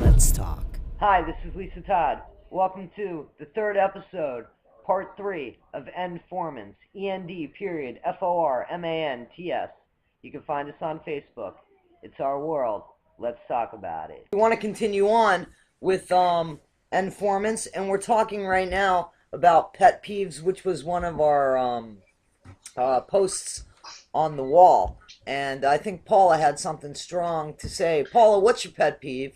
Let's talk. Hi, this is Lisa Todd. Welcome to the third episode, part 3 of end.formants, END.formants. You can find us on Facebook. It's our world. Let's talk about it. We want to continue on with end.formants, and we're talking right now about pet peeves, which was one of our posts on the wall. And I think Paula had something strong to say. Paula, what's your pet peeve?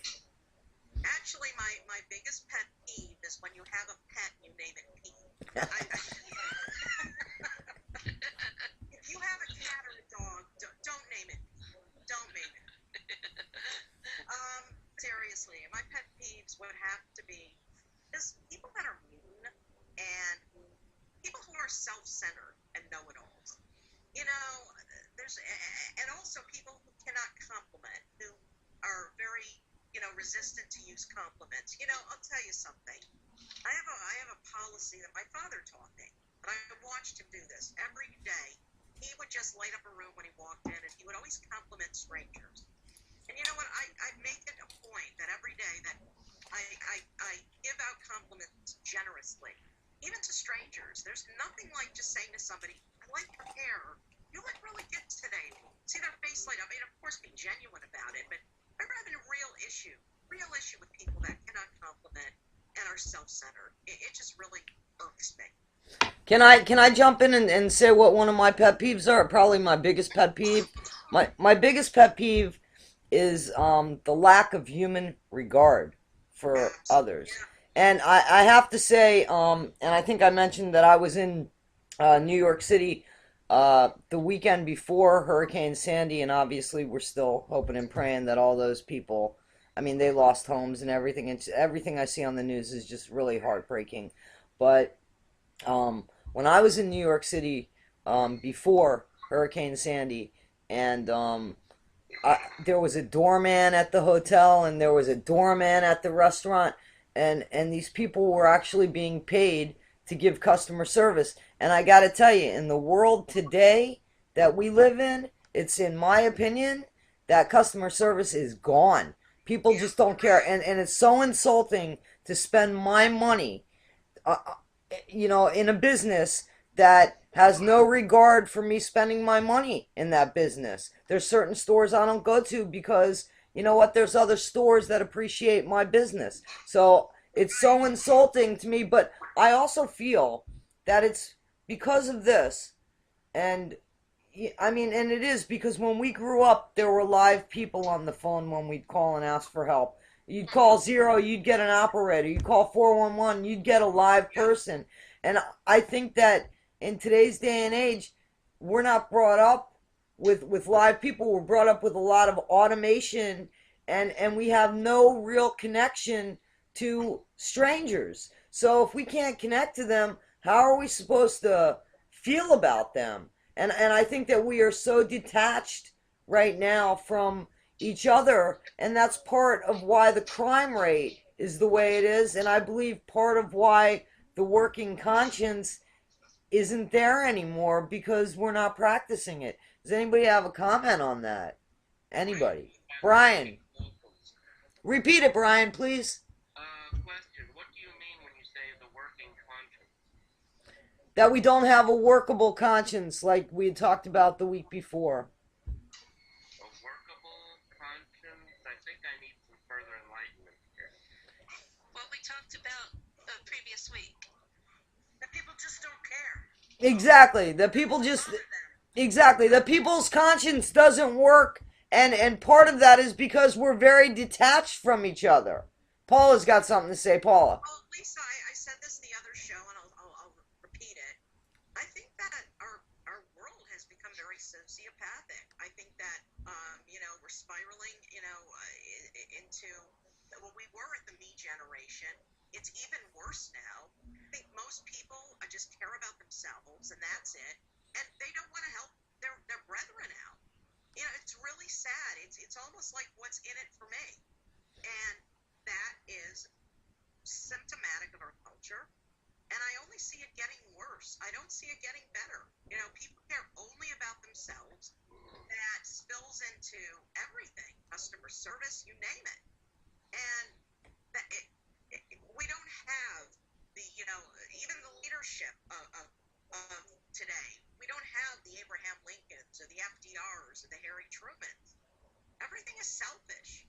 Actually, my biggest pet peeve is when you have a pet and you name it Pete. If you have a cat or a dog, don't name it Pete. Don't name it. Seriously, my pet peeves would have to be just people that are mean and people who are self-centered and know-it-alls. You know, and also people who cannot compliment, who are very resistant to use compliments. I'll tell you something. I have a policy that my father taught me, and I watched him do this every day. He would just light up a room when he walked in, and he would always compliment strangers. And you know what? I make it a point that every day that I give out compliments generously, even to strangers. There's nothing like just saying to somebody, "I like your hair. You look really good today." See their face light up. I mean, of course, be genuine about it, but I'm having a real issue with people that cannot compliment and are self-centered. It just really irks me. Can I jump in and say what one of my pet peeves are? Probably my biggest pet peeve. My biggest pet peeve is the lack of human regard for others. Yeah. And I have to say, and I think I mentioned that I was in New York City the weekend before Hurricane Sandy, and obviously we're still hoping and praying that all those people, I mean, they lost homes and everything. Everything I see on the news is just really heartbreaking. But when I was in New York City before Hurricane Sandy, and there was a doorman at the hotel, and there was a doorman at the restaurant, and these people were actually being paid to give customer service. And I gotta tell you, in the world today that we live in, it's in my opinion that customer service is gone. People just don't care, and it's so insulting to spend my money, in a business that has no regard for me spending my money in that business. There's certain stores I don't go to because, you know what, there's other stores that appreciate my business. So it's so insulting to me, but I also feel that it's because of this, and I mean, and it is because when we grew up, there were live people on the phone when we'd call and ask for help. You'd call 0, you'd get an operator. You'd call 411, you'd get a live person. And I think that in today's day and age, we're not brought up with live people. We're brought up with a lot of automation, and we have no real connection to strangers. So if we can't connect to them, how are we supposed to feel about them? And I think that we are so detached right now from each other, and that's part of why the crime rate is the way it is, and I believe part of why the working conscience isn't there anymore, because we're not practicing it. Does anybody have a comment on that? Anybody? Brian. Repeat it, Brian, please. Question. What do you mean when you say the working conscience? That we don't have a workable conscience like we had talked about the week before. A workable conscience? I think I need some further enlightenment here. What we talked about previous week. That people just don't care. Exactly. The people just... Exactly. The people's conscience doesn't work, and part of that is because we're very detached from each other. Paula's got something to say. Paula. Well, Lisa, I said this the other show, and I'll repeat it. I think that our world has become very sociopathic. I think that we're spiraling into what we were at the me generation. It's even worse now. I think most people just care about themselves, and that's it. And they don't want to help their brethren out. It's really sad. It's almost like what's in it for me. And that is symptomatic of our culture. And I only see it getting worse. I don't see it getting better. People care only about themselves. That spills into everything. customer service, you name it. And we don't have the, even the leadership of today. We don't have the Abraham Lincolns or the FDRs or the Harry Trumans. Everything is selfish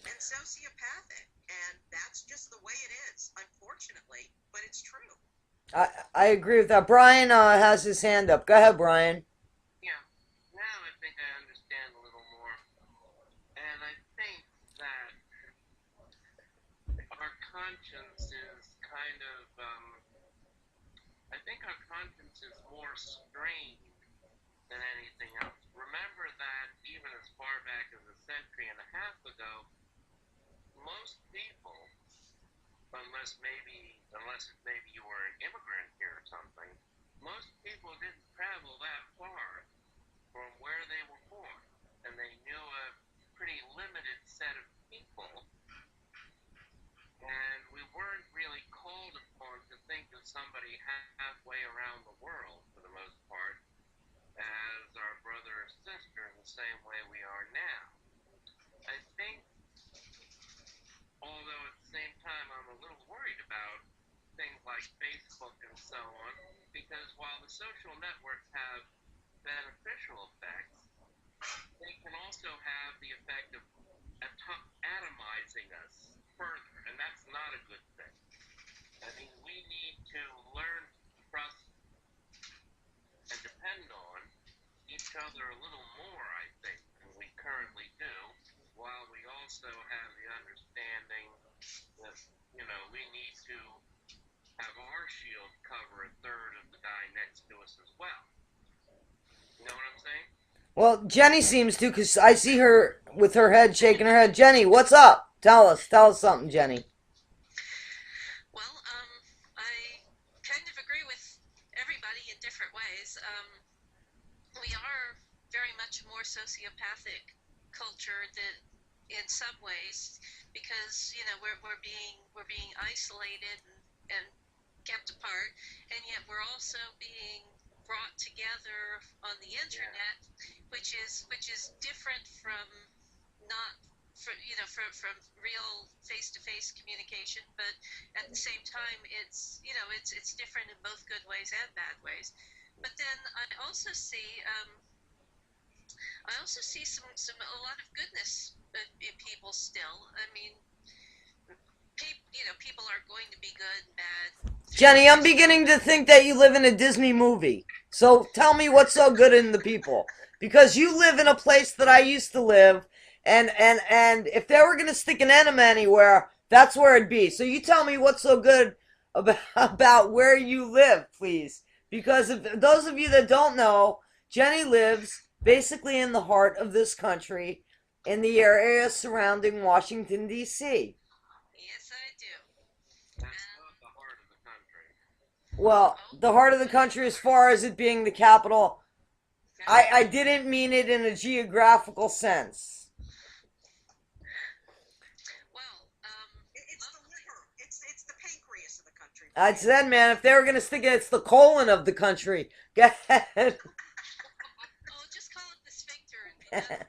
and sociopathic, and that's just the way it is, unfortunately, but it's true. I agree with that. Brian has his hand up. Go ahead, Brian. Yeah. Now I think I understand a little more. And I think that our conscience is kind of, I think our conscience is more strained than anything else. Remember that even as far back as a century and a half ago, most people, unless maybe you were an immigrant here or something, most people didn't travel that far from where they were born, and they knew a pretty limited set of people, and we weren't really called upon to think of somebody halfway around the world, for the most part, as our brother or sister in the same way we are now. I think, although at the same time I'm a little worried about things like Facebook and so on, because while the social networks have beneficial effects, they can also have the effect of atomizing us further, and that's not a good thing. I mean, we need to learn to trust and depend on each other a little more, I think, than we currently do, while we also have the understanding that, we need to have our shield cover a third of the guy next to us as well. You know what I'm saying? Well, Jenny seems to, because I see her with her head shaking her head. Jenny, what's up? Tell us something, Jenny. Well, I kind of agree with everybody in different ways. We are very much more sociopathic culture that, in some ways, because we're being isolated and kept apart, and yet we're also being brought together on the internet, which is different from not from real face-to-face communication, but at the same time it's different in both good ways and bad ways. But then I also see some a lot of goodness in people still. I mean, people are going to be good and bad. Jenny, I'm beginning to think that you live in a Disney movie. So tell me what's so good in the people. Because you live in a place that I used to live, and if they were going to stick an enema anywhere, that's where it'd be. So you tell me what's so good about where you live, please. Because if those of you that don't know, Jenny lives basically in the heart of this country, in the area surrounding Washington, D.C. Yes, I do. That's not the heart of the country. Well, the heart of the country as far as it being the capital, I didn't mean it in a geographical sense. Well, It's the liver. It's the pancreas of the country. I said, man, if they were going to stick it, it's the colon of the country. Go ahead. oh, just call it the sphincter and be done.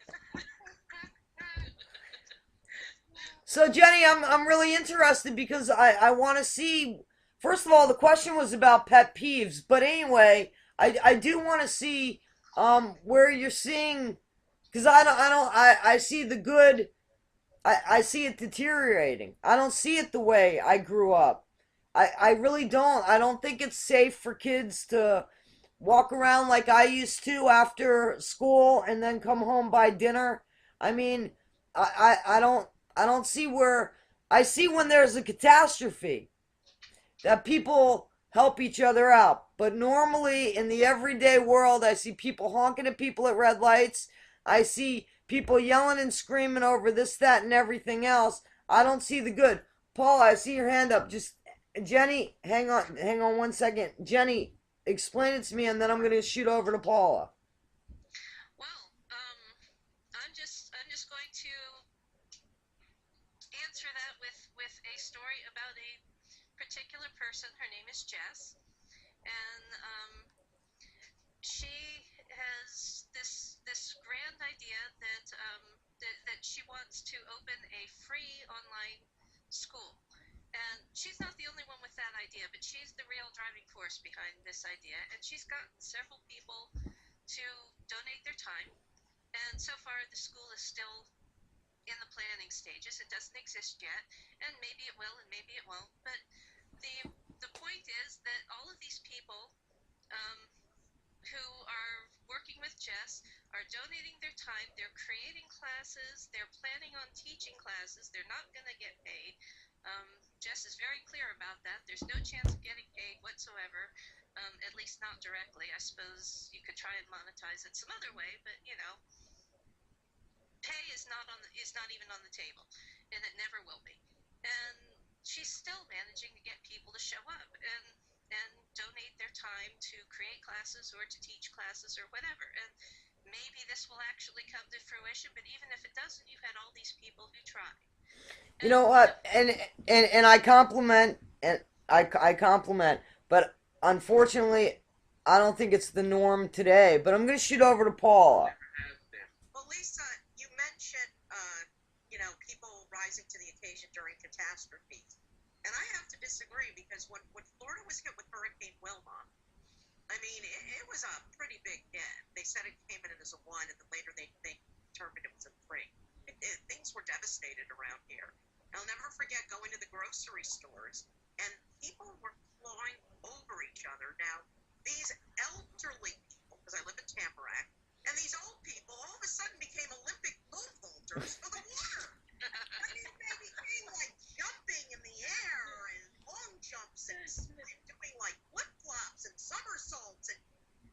So, Jenny, I'm really interested because I want to see. First of all, the question was about pet peeves, but anyway, I do want to see where you're seeing, because I see the good. I see it deteriorating. I don't see it the way I grew up. I really don't. I don't think it's safe for kids to walk around like I used to after school and then come home by dinner. I mean, I don't see where. I see when there's a catastrophe that people help each other out. But normally in the everyday world, I see people honking at people at red lights. I see people yelling and screaming over this, that, and everything else. I don't see the good. Paula, I see your hand up. Just Jenny, hang on 1 second. Jenny, explain it to me, and then I'm gonna shoot over to Paula. Well, I'm just going to answer that with a story about a particular person. Her name is Jess, and she has this grand idea that she wants wants to open a free online school. And she's not the only one with that idea, but she's the real driving force behind this idea. And she's gotten several people to donate their time. And so far, the school is still in the planning stages. It doesn't exist yet, and maybe it will, and maybe it won't. But the point is that all of these people who are working with Jess are donating their time. They're creating classes. They're planning on teaching classes. They're not going to get paid. Jess is very clear about that. There's no chance of getting paid whatsoever, at least not directly. I suppose you could try and monetize it some other way, but pay is not even on the table, and it never will be. And she's still managing to get people to show up and donate their time to create classes or to teach classes or whatever. And maybe this will actually come to fruition, but even if it doesn't, you had all these people who tried. You know what? And I compliment I compliment, but unfortunately, I don't think it's the norm today. But I'm going to shoot over to Paula. Well, Lisa, you mentioned people rising to the occasion during catastrophes, and I have to disagree because when Florida was hit with Hurricane Wilma, I mean it was a pretty big hit. They said it came in as a 1, and then later they determined it was a 3. Things were devastated around here. I'll never forget going to the grocery stores, and people were clawing over each other. Now, these elderly people, because I live in Tamarack, and these old people all of a sudden became Olympic pole vaulters for the water. I mean, they became like jumping in the air and long jumps and doing like flip-flops and somersaults. And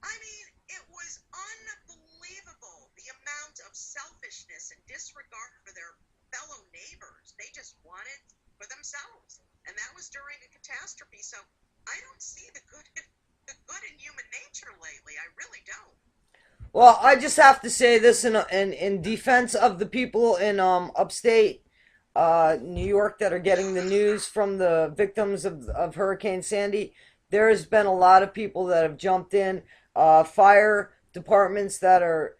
I mean, it was unbelievable, the amount of selfishness and disregard for their fellow neighbors. They just wanted for themselves, and that was during a catastrophe. So I don't see the good in human nature lately. I really don't. Well, I just have to say this in defense of the people in upstate New York that are getting the news from the victims of Hurricane Sandy. There has been a lot of people that have jumped in, fire departments that are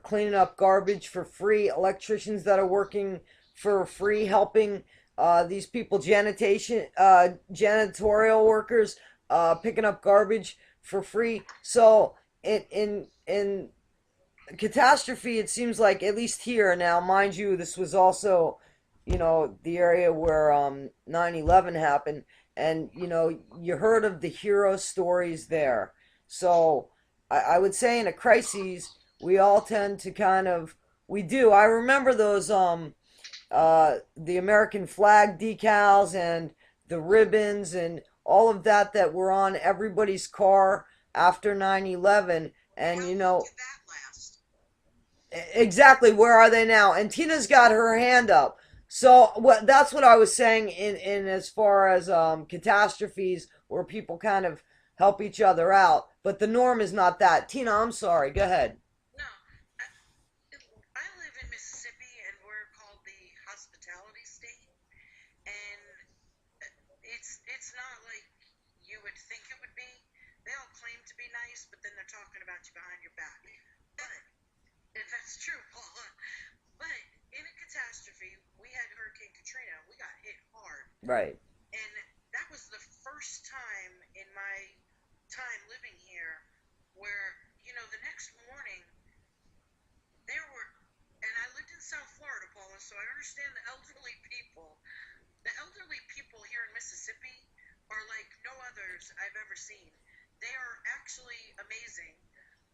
cleaning up garbage for free, electricians that are working for free, helping these people, janitorial workers picking up garbage for free. So in catastrophe, it seems like, at least here now, mind you, this was also, the area where 9/11 happened, and you heard of the hero stories there. So I would say in a crisis, we all tend to we do. I remember those the American flag decals and the ribbons and all of that were on everybody's car after 9/11, and exactly, where are they now? And Tina's got her hand up. So that's what I was saying in as far as catastrophes where people kind of help each other out, but the norm is not that. Tina, I'm sorry, go ahead. No, I live in Mississippi, and we're called the hospitality state, and it's not like you would think it would be. They all claim to be nice, but then they're talking about you behind your back. But if that's true, Paula. But in a catastrophe, we had Hurricane Katrina. We got hit hard. Right. And that was the first time in my time living here where, the next morning, there were, and I lived in South Florida, Paula, so I understand the elderly people. The elderly people here in Mississippi are like no others I've ever seen. They are actually amazing.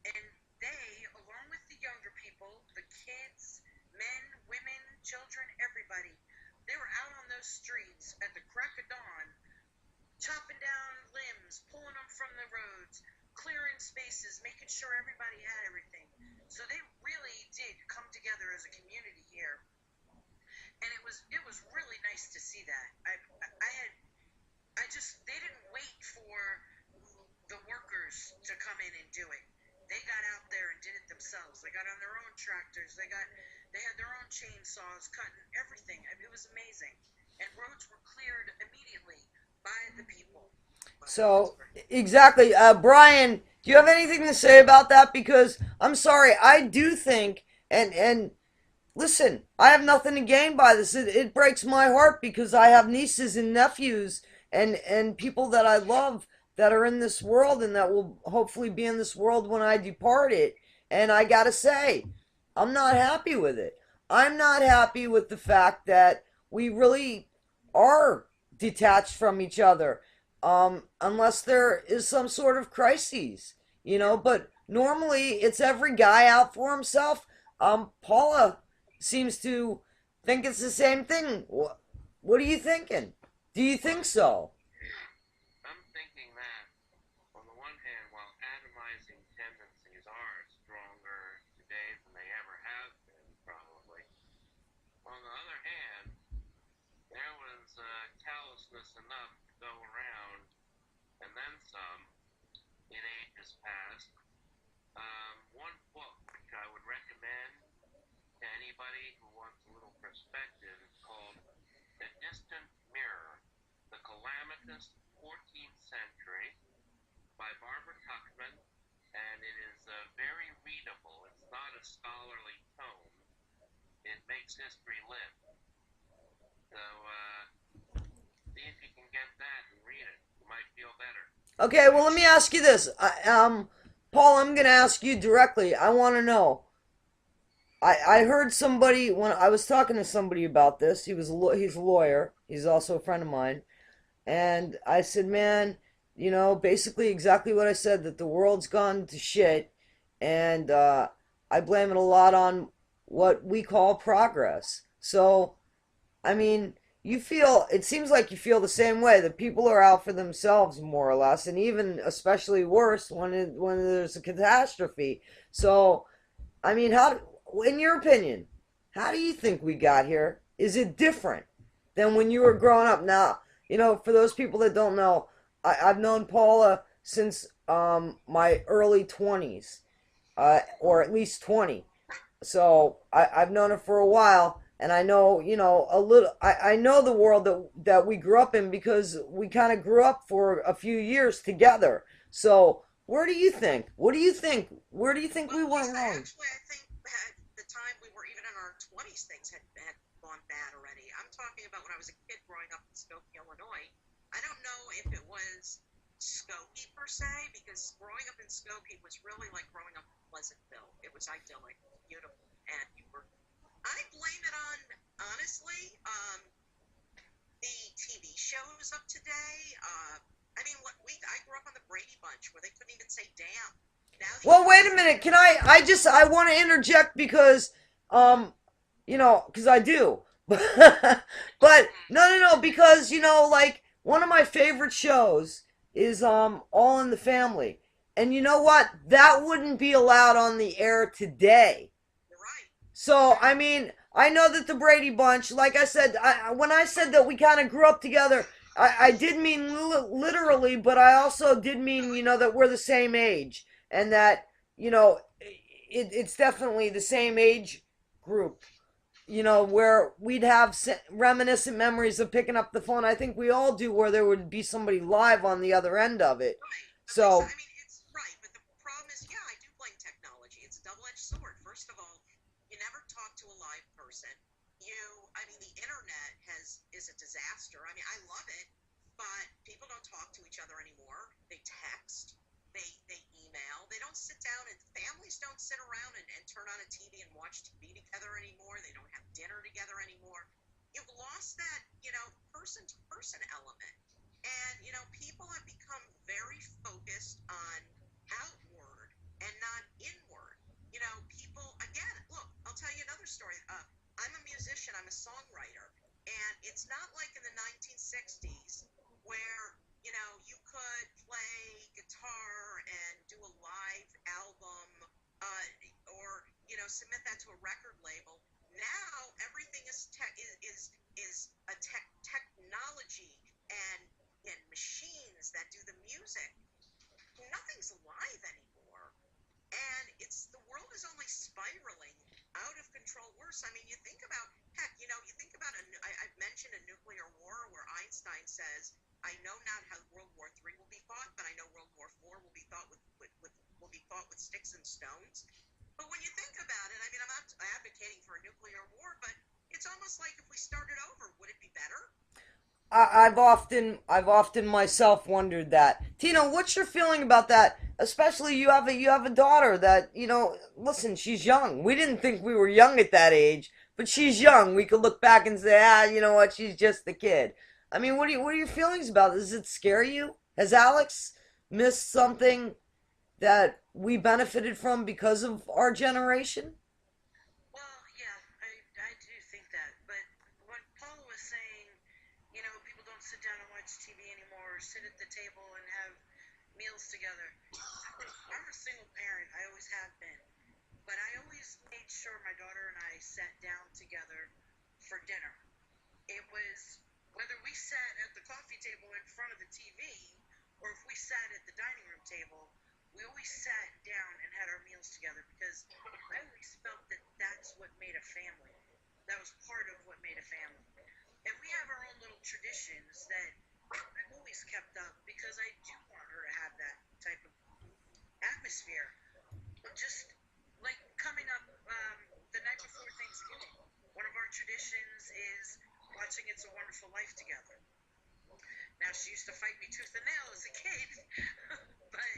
And they, along with the younger people, the kids, men, women, children, everybody, they were out on those streets at the crack of dawn, chopping down limbs, pulling them from the roads, clearing spaces, making sure everybody had everything. So they really did come together as a community here, and it was really nice to see that. They didn't wait for the workers to come in and do it. They got out there and did it themselves. They got on their own tractors. They had their own chainsaws, cutting everything. It was amazing, and roads were cleared immediately by the people. So, exactly. Brian, do you have anything to say about that? Because, I'm sorry, I do think, and listen, I have nothing to gain by this. It breaks my heart because I have nieces and nephews and people that I love that are in this world and that will hopefully be in this world when I depart it. And I gotta say, I'm not happy with it. I'm not happy with the fact that we really are detached from each other, unless there is some sort of crises, But normally it's every guy out for himself. Paula seems to think it's the same thing. What are you thinking? Do you think so? I'm thinking that, on the one hand, while atomizing tendencies are stronger today than they ever have been, probably, on the other hand, there was callousness enough to go around, and then some, in ages past. One book which I would recommend to anybody who wants a little perspective is called The Distant Mirror, The Calamitous 14th Century by Barbara Tuchman, and it is very readable. It's not a scholarly tome. It makes history live. So, see if you can get that and read it. You might feel better. Okay, well, let me ask you this. Paul, I'm going to ask you directly. I want to know. I heard somebody when I was talking to somebody about this. He's a lawyer. He's also a friend of mine, and I said, man, basically exactly what I said, that the world's gone to shit, and I blame it a lot on what we call progress. So, I mean, it seems like you feel the same way, that people are out for themselves more or less, and even especially worse when there's a catastrophe. So, I mean, in your opinion, how do you think we got here? Is it different than when you were growing up? Now, for those people that don't know, I've known Paula since my early 20s, or at least 20. So I've known her for a while, and I know, a little. I know the world that we grew up in because we kind of grew up for a few years together. So where do you think? What do you think? Where do you think we went wrong? Actually, I think at the time we were even in our 20s, things had gone bad already. I'm talking about when I was a kid growing up in Skokie, Illinois. I don't know if it was Skokie per se, because growing up in Skokie was really like growing up in Pleasantville. It was idyllic, beautiful, and I blame it on, honestly, the TV shows of today. I mean, I grew up on the Brady Bunch where they couldn't even say damn. Well, wait a minute. Can I want to interject because, because I do. But no, because, like, one of my favorite shows is, All in the Family. And you know what? That wouldn't be allowed on the air today. You're right. So, I mean, I know that the Brady Bunch, like I said, when I said that we kind of grew up together, I did mean literally, but I also did mean, that we're the same age. And that, it's definitely the same age group, where we'd have reminiscent memories of picking up the phone. I think we all do, where there would be somebody live on the other end of it. Right. So, I mean, it's right, but the problem is, yeah, I do blame technology. It's a double-edged sword. First of all, you never talk to a live person. The internet is a disaster. I mean, I love it, but people don't talk to each other anymore. They text, they email. They don't sit down, and families don't sit around and turn on a TV and watch TV together anymore. They don't have dinner together anymore. You've lost that, person-to-person element. And, people have become very focused on outward and not inward. People, again, look, I'll tell you another story. I'm a musician, I'm a songwriter, and it's not like in the 1960s where, you could play guitar and do a live album, or, submit that to a record label. Now everything is a technology and machines that do the music. Nothing's alive anymore. And the world is only spiraling out of control worse. I mean, you think about, heck, you think about, I've mentioned a nuclear war where Einstein says, I know not how World War III will be fought, but I know World War IV will be fought with sticks and stones. But when you think about it, I mean, I'm not advocating it's almost like if we started over, would it be better? I've often myself wondered that. Tina, what's your feeling about that? Especially you have a daughter that listen, she's young. We didn't think we were young at that age, but she's young. We could look back and say, you know what? She's just a kid. I mean, what are your feelings about this? Does it scare you? Has Alex missed something that we benefited from because of our generation? Well, yeah, I do think that. But what Paula was saying, people don't sit down and watch TV anymore or sit at the table and have meals together. I'm a single parent. I always have been. But I always made sure my daughter and I sat down together for dinner. It was whether we sat at the coffee table in front of the TV or if we sat at the dining room table, we always sat down and had our meals together because I always felt that that's what made a family. That was part of what made a family. And we have our own little traditions that I've always kept up because I do want her to have that type of atmosphere. Just like coming up the night before Thanksgiving, one of our traditions is watching It's a Wonderful Life together. Now, she used to fight me tooth and nail as a kid, but,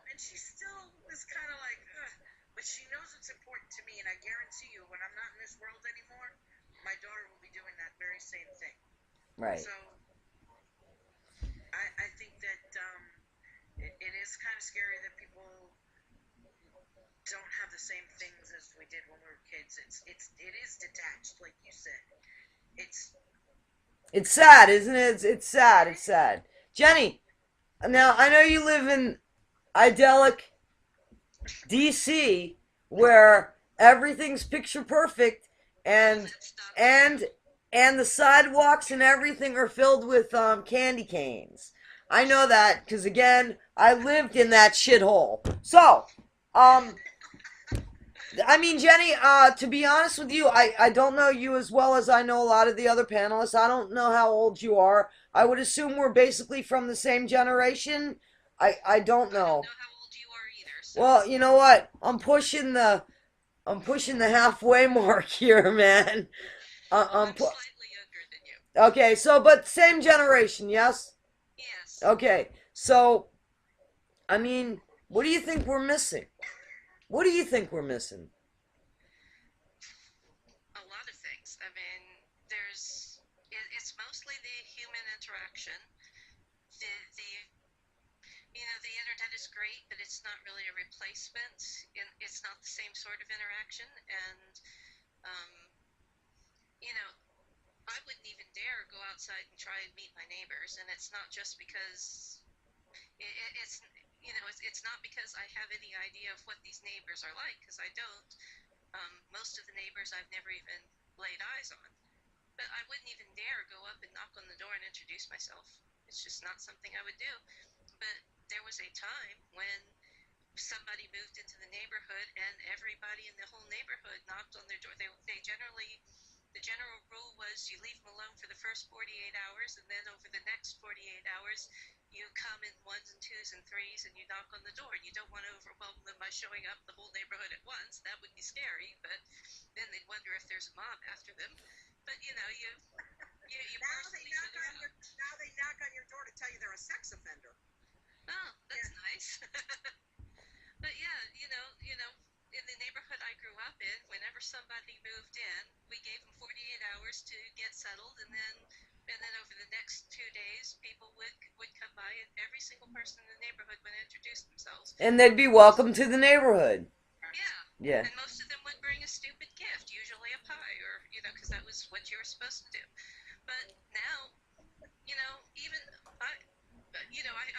and she still is kind of like, ugh, but she knows it's important to me, and I guarantee you, when I'm not in this world anymore, my daughter will be doing that very same thing. Right. So, I think that it is kind of scary that people don't have the same things as we did when we were kids. It is detached, like you said. It's sad, isn't it? It's sad. It's sad. Jenny, now I know you live in idyllic DC where everything's picture perfect and and and the sidewalks and everything are filled with candy canes. I know that because again, I lived in that shithole. So, um, I mean, Jenny, to be honest with you, I don't know you as well as I know a lot of the other panelists. I don't know how old you are. I would assume we're basically from the same generation. I don't I don't know. know how old you are either, so Well, you know what? I'm pushing the halfway mark here, man. I'm slightly younger than you. Okay, so but same generation, yes? Yes, Okay. So, I mean, what do you think we're missing? What do you think we're missing? a lot of things. I mean, it's mostly the human interaction. The the internet is great, but it's not really a replacement. It's not the same sort of interaction, and um, you know, I wouldn't even dare go outside and try and meet my neighbors, and it's not just because it's it's not because I have any idea of what these neighbors are like, because I don't. Most of the neighbors I've never even laid eyes on, but I wouldn't even dare go up and knock on the door and introduce myself. It's just not something I would do. But there was a time when somebody moved into the neighborhood and everybody in the whole neighborhood knocked on their door. They generally, the general rule was you leave them alone for the first 48 hours, and then over the next 48 hours you come in ones and twos and threes and you knock on the door. You don't want to overwhelm them by showing up the whole neighborhood at once. That would be scary, but then they'd wonder if there's a mob after them. But you Now parcel they each knock other on your out. now they knock on your door to tell you they're a sex offender. Oh, that's Yeah. nice. But yeah, in the neighborhood I grew up in, whenever somebody moved in, we gave them 48 hours to get settled, and then over the next 2 days, people would come by, and every single person in the neighborhood would introduce themselves. And they'd be welcome to the neighborhood. Yeah, Yeah. and most of them would bring a stupid gift, usually a pie, or because that was what you were supposed to do. But now, even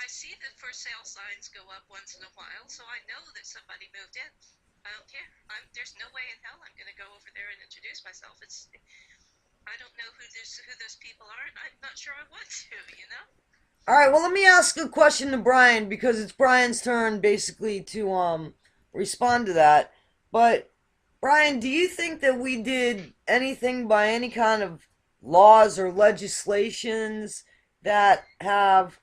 I see the for sale signs go up once in a while, so I know that somebody moved in. I don't care. There's no way in hell I'm going to go over there and introduce myself. I don't know who those people are, and I'm not sure I want to. All right. Well, let me ask a question to Brian because it's Brian's turn basically to respond to that. But Brian, do you think that we did anything by any kind of laws or legislations that have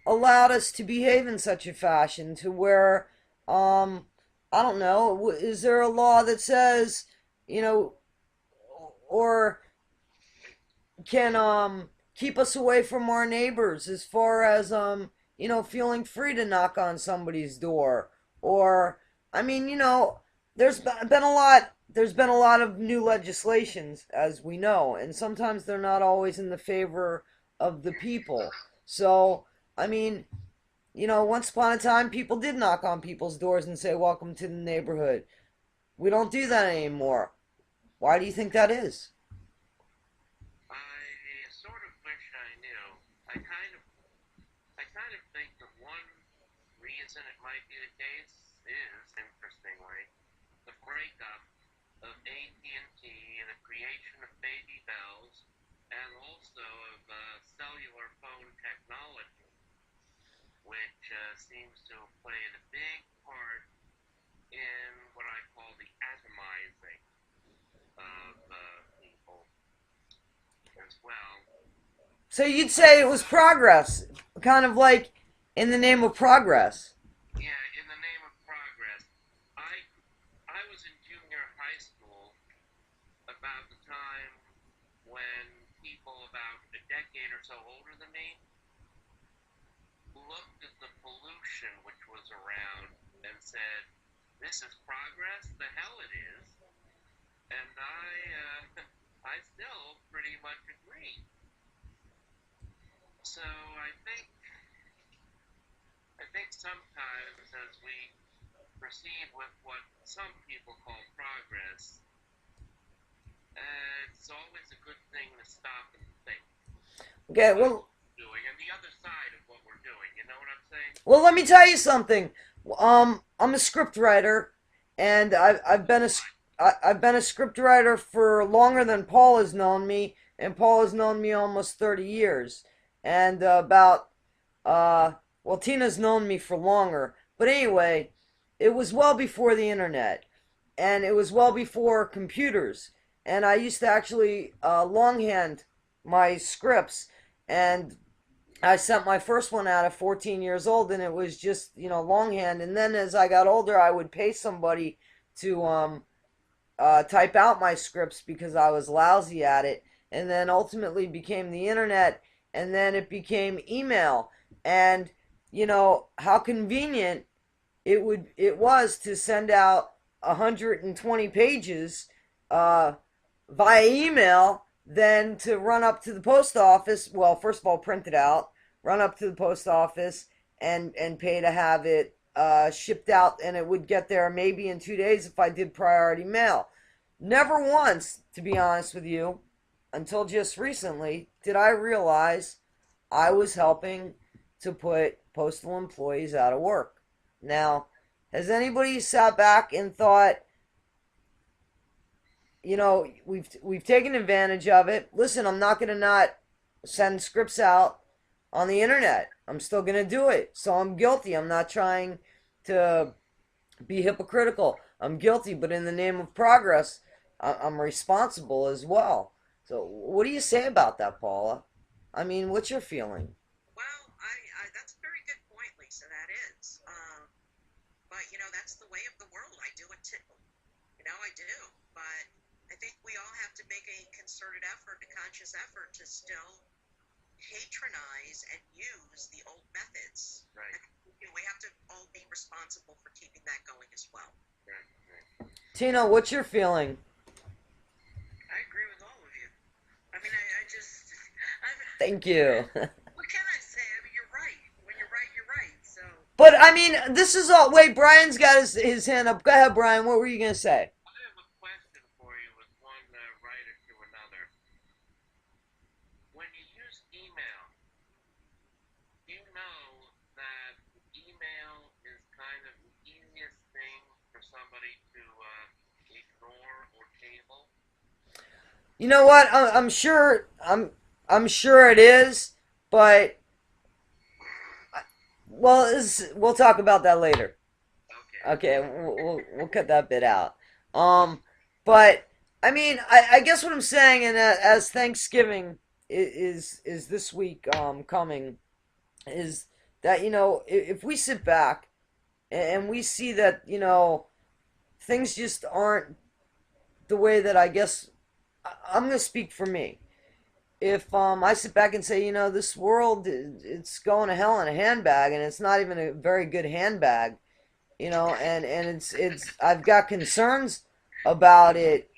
allowed us to behave in such a fashion to where I don't know, is there a law that says, you know, or can keep us away from our neighbors as far as feeling free to knock on somebody's door, or I mean, been a lot there's been a lot of new legislations, as we know, and sometimes they're not always in the favor of the people. So, I mean, once upon a time, people did knock on people's doors and say, "Welcome to the neighborhood." We don't do that anymore. Why do you think that is? I sort of wish I knew. I kind of, I kind of think that one reason it might be the case is, interestingly, the breakup of AT&T and the creation of baby bells, and also of cellular phone technology, which seems to have played a big part in what I call the atomizing of people as well. So you'd say it was progress, kind of like in the name of progress. Yeah, in the name of progress. I was in junior high school about the time when people about a decade or so older than me looked at the pollution which was around and said, "This is progress? The hell it is." And I still pretty much agree. So I think sometimes as we proceed with what some people call progress, it's always a good thing to stop and think Okay, what well, we're doing and the other side of what we're doing. You know what I'm saying? well, let me tell you something. I'm a script writer, and I've been a script writer for longer than Paul has known me, and Paul has known me almost 30 years. And well, Tina's known me for longer. But anyway, it was well before the internet, and it was well before computers. And I used to actually longhand my scripts, and I sent my first one out at 14 years old, and it was just, longhand. And then as I got older, I would pay somebody to type out my scripts because I was lousy at it. And then ultimately became the internet, and then it became email. And how convenient it was to send out 120 pages via email than to run up to the post office. Well, first of all, print it out, run up to the post office, and pay to have it shipped out, and it would get there maybe in 2 days if I did priority mail. Never once, to be honest with you, until just recently, did I realize I was helping to put postal employees out of work. Now, has anybody sat back and thought, we've taken advantage of it. Listen, I'm not going to not send scripts out on the internet. I'm still going to do it. So I'm guilty. I'm not trying to be hypocritical. I'm guilty, but in the name of progress, I'm responsible as well. So what do you say about that, Paula? I mean, what's your feeling? Well, that's a very good point, Lisa. That is. But that's the way of the world. I do it too. I do. But I think we all have to make a concerted effort, a conscious effort to still patronize and use the old methods. Right. And we have to all be responsible for keeping that going as well. Right. Tina, what's your feeling? I agree with all of you. I mean, I just, Thank you. what can I say? I mean, you're right. When you're right, you're right. So. But I mean, this is all. Wait, Brian's got his hand up. Go ahead, Brian. What were you gonna say? I have a question for you with one writer to another. When you use email, you know that email is kind of the easiest thing for somebody to ignore or table. You know what? I'm sure. I'm sure it is. But well, we'll talk about that later. Okay. Okay, we'll cut that bit out. But I mean, I guess what I'm saying, and as Thanksgiving is this week coming, is that if we sit back and we see that things just aren't the way that I guess I'm gonna speak for me. If I sit back and say, this world, it's going to hell in a handbag, and it's not even a very good handbag, and it's I've got concerns about it,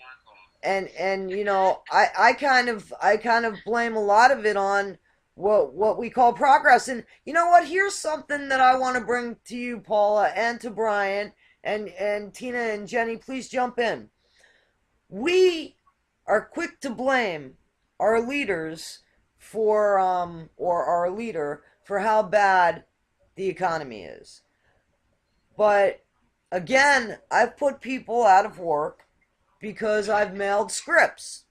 and I kind of blame a lot of it on what we call progress. And you know what? Here's something that I want to bring to you, Paula, and to Brian, and Tina and Jenny. Please jump in. We are quick to blame our leaders for or our leader for how bad the economy is. But again, I've put people out of work because I've mailed scripts.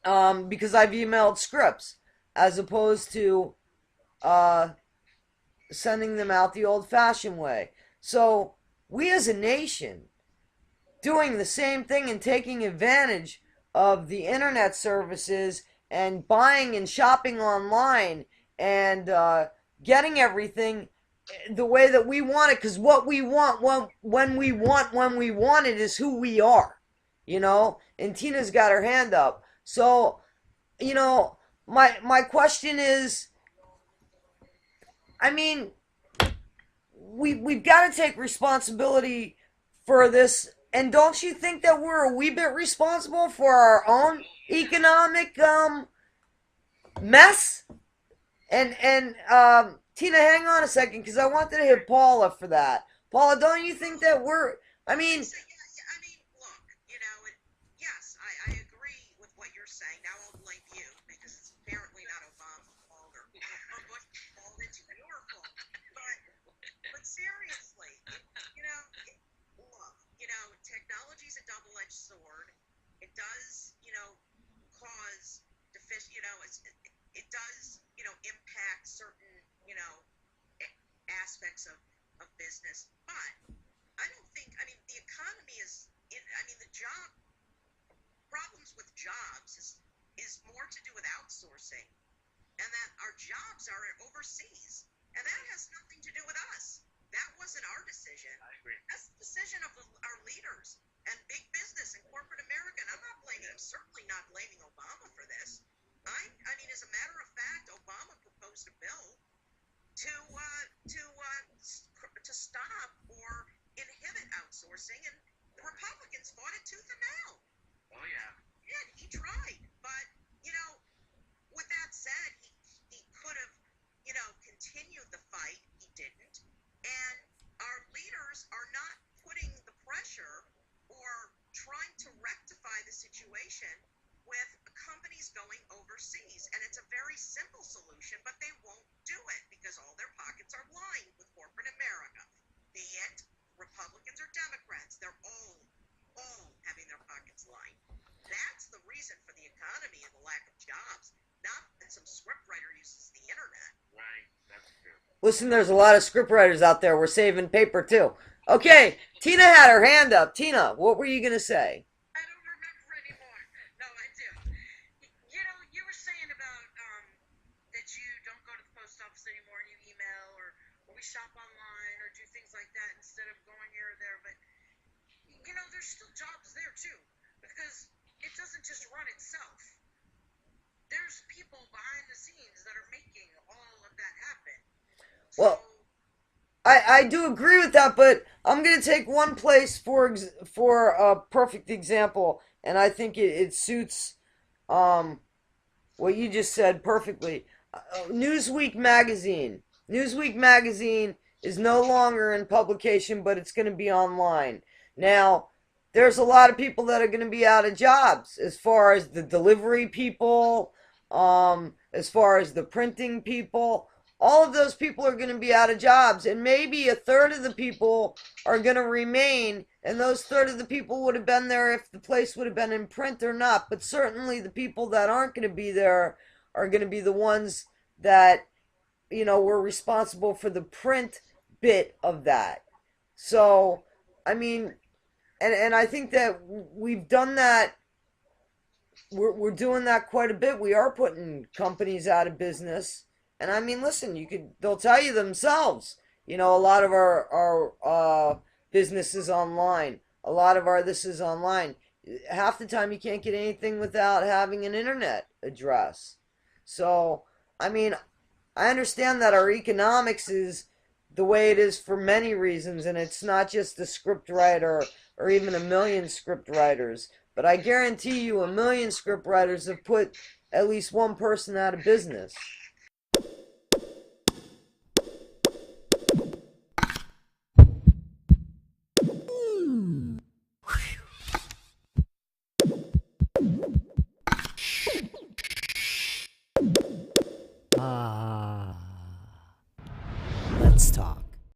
Because I've emailed scripts as opposed to uh, sending them out the old fashioned way. So we as a nation doing the same thing and taking advantage of the internet services and buying and shopping online and getting everything the way that we want it, because what we want when we want it is who we are, and Tina's got her hand up. So my question is, I mean, we've got to take responsibility for this. And don't you think that we're a wee bit responsible for our own economic mess? And Tina, hang on a second, because I wanted to hit Paula for that. Paula, don't you think that we're? I mean, So, yeah, I mean, look, yes, I agree with what you're saying. Now I'll blame you because it's apparently not Obama's fault or Bush's fault. It's your fault. But seriously, look, technology's a double-edged sword. It does, cause it does, impact certain, aspects of business. But I don't think, the economy the job problems with jobs is more to do with outsourcing, and that our jobs are overseas, and that has nothing to do with us. That wasn't our decision. I agree. That's the decision of our leaders and big business and corporate America. And I'm certainly not blaming Obama for this. As a matter of fact, Obama proposed a bill to stop or inhibit outsourcing, and the Republicans fought it tooth and nail. Oh yeah. Yeah, he tried, but with that said, he could have continued the fight. He didn't, and our leaders are not putting the pressure or trying to rectify the situation with companies going overseas. And it's a very simple solution, but they won't do it because all their pockets are lined with corporate America. Be it Republicans or Democrats, they're all having their pockets lined. That's the reason for the economy and the lack of jobs, not that some scriptwriter uses the internet. Right, that's true. listen, there's a lot of scriptwriters out there. We're saving paper too. Okay, Tina had her hand up. Tina, what were you gonna say? I don't remember anymore. No, I do. You were saying about that you don't go to the post office anymore and you email or we shop online or do things like that instead of going here or there. But there's still jobs there too, because it doesn't just run itself. There's people behind the scenes that are making all of that happen. Well, I do agree with that, but I'm going to take one place for a perfect example, and I think it suits what you just said perfectly. Newsweek magazine. Newsweek magazine is no longer in publication, but it's going to be online. Now, there's a lot of people that are going to be out of jobs, as far as the delivery people, as far as the printing people. All of those people are going to be out of jobs, and maybe a third of the people are going to remain, and those third of the people would have been there if the place would have been in print or not. But certainly the people that aren't going to be there are going to be the ones that were responsible for the print bit of that. So and I think that we've done that. We're doing that quite a bit. We are putting companies out of business. And listen, they'll tell you themselves. A lot of our business is online. A lot of our this is online. half the time you can't get anything without having an internet address. So, I mean, I understand that our economics is the way it is for many reasons, and it's not just the script writer or even a million script writers. But I guarantee you, a million script writers have put at least one person out of business.